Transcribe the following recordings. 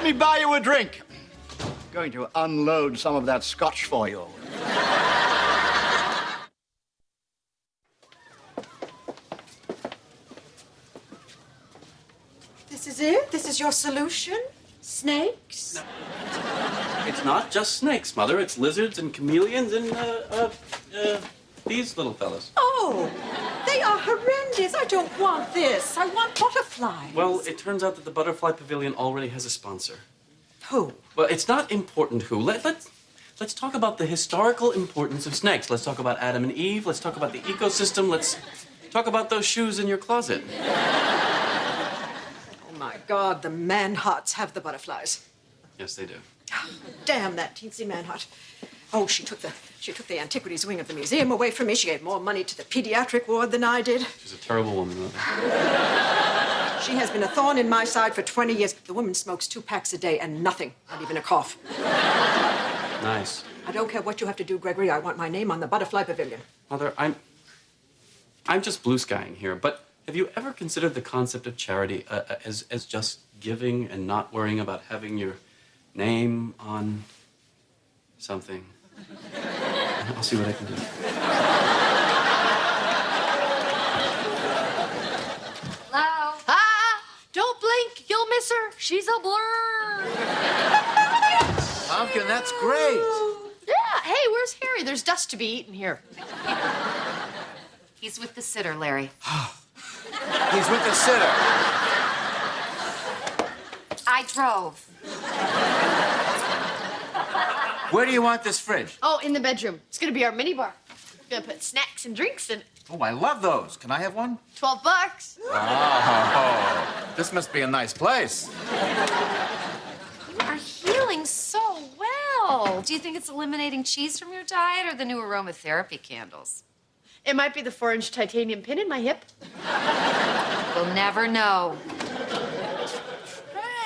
Let me buy you a drink. Going to unload some of that scotch for you. This is it? This is your solution? Snakes? No. It's not just snakes, Mother. It's lizards and chameleons and, these little fellas. Oh, they are horrendous. I don't want this. I want butterflies. Well, it turns out that the Butterfly Pavilion already has a sponsor. Who? Well, it's not important who. Let's talk about the historical importance of snakes. Let's talk about Adam and Eve. Let's talk about the ecosystem. Let's talk about those shoes in your closet. Oh, my God, the manhuts have the butterflies. Yes, they do. Damn that teensy manhut. Oh, she took the antiquities wing of the museum away from me. She gave more money to the pediatric ward than I did. She's a terrible woman, Mother. She has been a thorn in my side for 20 years. The woman smokes 2 packs a day and nothing, not even a cough. Nice. I don't care what you have to do, Gregory. I want my name on the Butterfly Pavilion. Mother, I'm just blue skying here, but have you ever considered the concept of charity as just giving and not worrying about having your name on something? I'll see what I can do. Hello? Don't blink. You'll miss her. She's a blur. Pumpkin, that's great. Yeah. Hey, where's Harry? There's dust to be eaten here. He's with the sitter, Larry. He's with the sitter. I drove. Where do you want this fridge? Oh, in the bedroom. It's gonna be our mini bar. Gonna put snacks and drinks in it. Oh, I love those. Can I have one? $12. Oh, this must be a nice place. You are healing so well. Do you think it's eliminating cheese from your diet or the new aromatherapy candles? It might be the 4-inch titanium pin in my hip. We'll never know.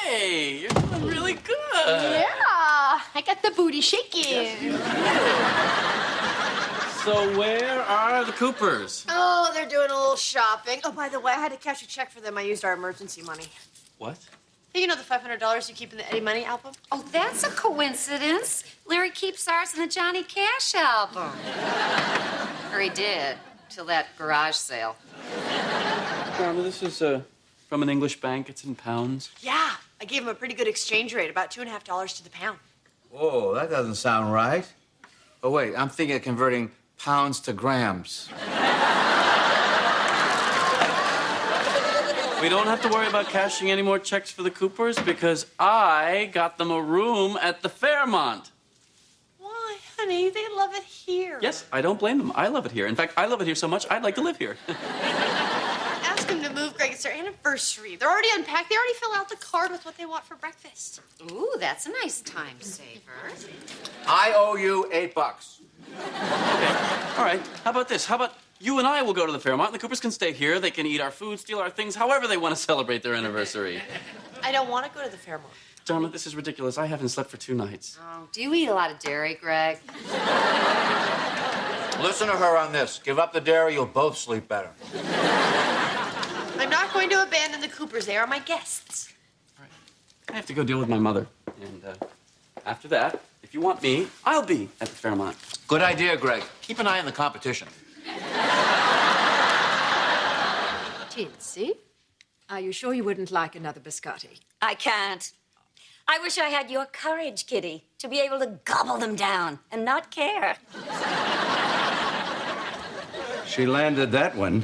Hey, you're doing really good. Yeah, I got the booty shaking. So where are the Coopers? Oh, they're doing a little shopping. Oh, by the way, I had to cash a check for them. I used our emergency money. What? Hey, you know the $500 you keep in the Eddie Money album? Oh, that's a coincidence. Larry keeps ours in the Johnny Cash album. Or he did, till that garage sale. Grandma, this is from an English bank. It's in pounds. Yeah, I gave him a pretty good exchange rate, about $2.50 to the pound. Oh, that doesn't sound right. Oh, wait, I'm thinking of converting pounds to grams. We don't have to worry about cashing any more checks for the Coopers because I got them a room at the Fairmont. Why, honey? They love it here. Yes, I don't blame them. I love it here. In fact, I love it here so much, I'd like to live here. Ask them to move, Greg. It's their anniversary. They're already unpacked. They already filled out the card with what they want for breakfast. Ooh, that's a nice time saver. I owe you $8. Okay, all right. How about this? How about you and I will go to the Fairmont, and the Coopers can stay here. They can eat our food, steal our things, however they want to celebrate their anniversary. I don't want to go to the Fairmont. Dharma, this is ridiculous. I haven't slept for 2 nights. Oh, do you eat a lot of dairy, Greg? Listen to her on this. Give up the dairy, you'll both sleep better. I'm not going to abandon the Coopers. They are my guests. All right. I have to go deal with my mother. And after that, if you want me, I'll be at the Fairmont. Good idea, Greg. Keep an eye on the competition. Tinsy, are you sure you wouldn't like another biscotti? I can't. I wish I had your courage, Kitty, to be able to gobble them down and not care. She landed that one.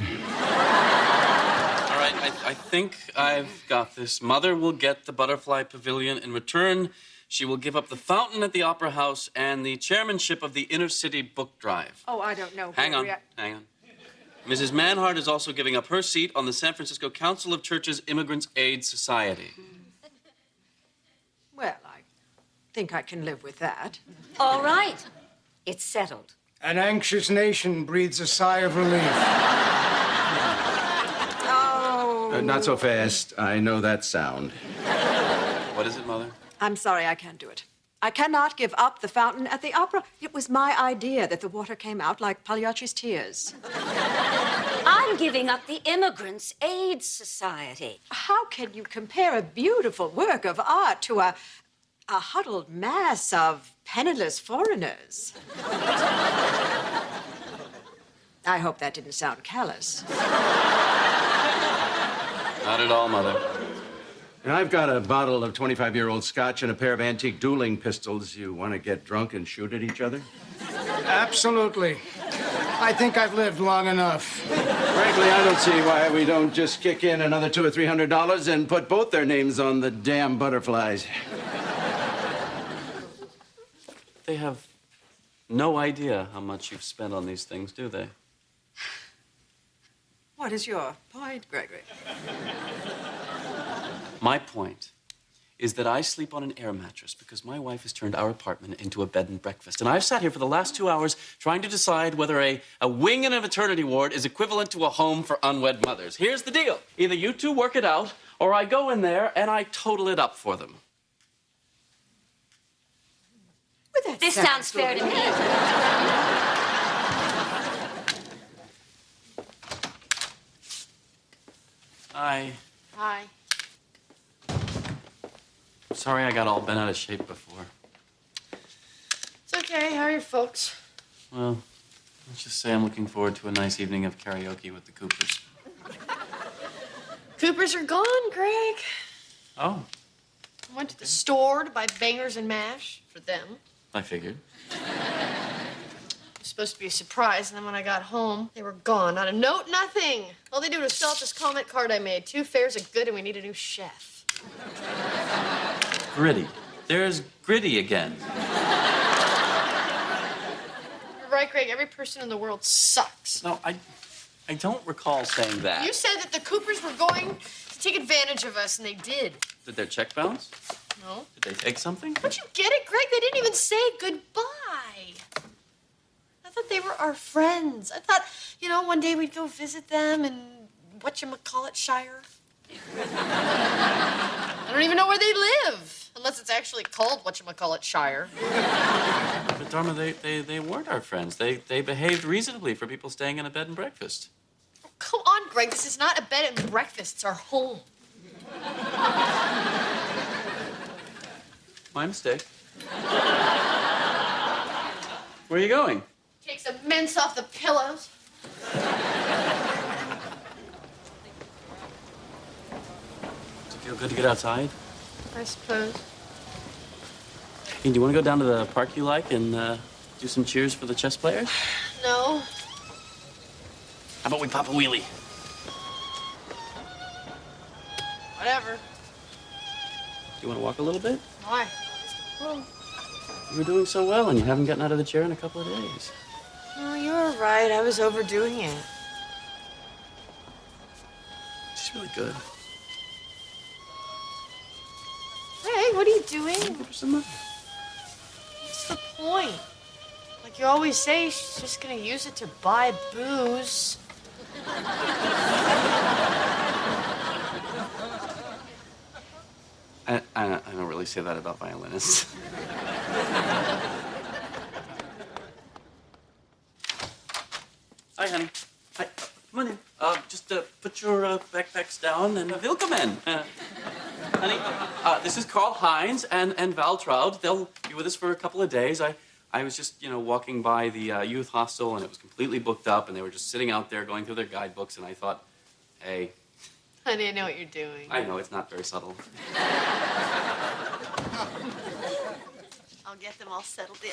All right, I think I've got this. Mother will get the Butterfly Pavilion. In return, she will give up the fountain at the Opera House and the chairmanship of the Inner City Book Drive. Oh, I don't know. Hang on, Gregory. hang on. Mrs. Manhart is also giving up her seat on the San Francisco Council of Churches Immigrants Aid Society. Well, I think I can live with that. All right. It's settled. An anxious nation breathes a sigh of relief. Oh. Not so fast. I know that sound. What is it, Mother? I'm sorry, I can't do it. I cannot give up the fountain at the opera. It was my idea that the water came out like Pagliacci's tears. I'm giving up the Immigrants' Aid Society. How can you compare a beautiful work of art to a huddled mass of penniless foreigners? I hope that didn't sound callous. Not at all, Mother. And I've got a bottle of 25-year-old scotch and a pair of antique dueling pistols. You want to get drunk and shoot at each other? Absolutely. I think I've lived long enough. Frankly, I don't see why we don't just kick in another $200 or $300 and put both their names on the damn butterflies. They have no idea how much you've spent on these things, do they? What is your point, Gregory? My point is that I sleep on an air mattress because my wife has turned our apartment into a bed and breakfast. And I've sat here for the last 2 hours trying to decide whether a wing in a maternity ward is equivalent to a home for unwed mothers. Here's the deal. Either you two work it out, or I go in there and I total it up for them. Well, This sounds fair to me. Hi. Hi. Sorry I got all bent out of shape before. It's okay. How are your folks? Well, let's just say I'm looking forward to a nice evening of karaoke with the Coopers. Coopers are gone, Greg. Oh, I went to the store to buy bangers and mash for them. I figured. It was supposed to be a surprise, and then when I got home, they were gone. Not a note, nothing. All they did was fill out this comment card I made. 2 fares are good, and we need a new chef. Gritty. There's Gritty again. You're right, Greg. Every person in the world sucks. No, I don't recall saying that. You said that the Coopers were going to take advantage of us, and they did. Did their check bounce? No. Did they take something? Don't you get it, Greg? They didn't even say goodbye. I thought they were our friends. I thought, one day we'd go visit them in whatchamacallitshire. I don't even know where they live, unless it's actually called whatchamacallitshire. But Dharma, they weren't our friends. They behaved reasonably for people staying in a bed and breakfast. Oh, come on, Greg. This is not a bed and breakfast. It's our home. My mistake. Where are you going? Take some mints off the pillows. Does it feel good to get outside? I suppose. Hey, do you want to go down to the park you like and do some cheers for the chess players? No. How about we pop a wheelie? Whatever. You want to walk a little bit? Why? Well, you were doing so well and you haven't gotten out of the chair in a couple of days. Oh, you were right. I was overdoing it. She's really good. Greg, what are you doing? Give her some money. What's the point? Like you always say, she's just gonna use it to buy booze. I don't really say that about violinists. Hi, honey. Hi. Come on in. Just put your backpacks down and willkommen. Honey, this is Karl Heinz and Val Traud. They'll be with us for a couple of days. I was just, walking by the youth hostel, and it was completely booked up, and they were just sitting out there going through their guidebooks, and I thought, hey. Honey, I know what you're doing. I know, it's not very subtle. I'll get them all settled in.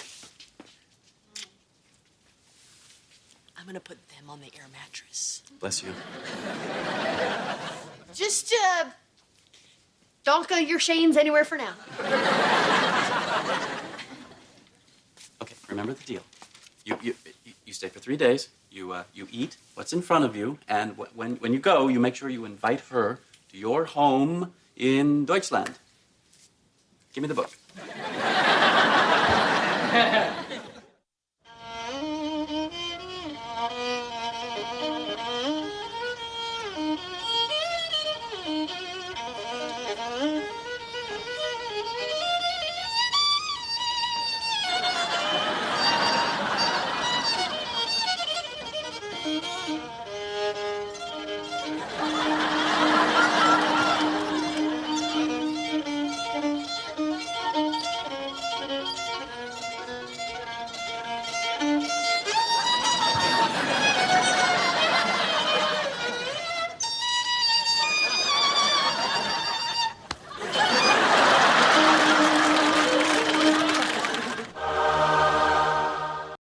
I'm gonna put them on the air mattress. Bless you. Just, don't go your Shanes anywhere for now. Okay, remember the deal. You stay for 3 days. You eat what's in front of you, and when you go, you make sure you invite her to your home in Deutschland. Give me the book.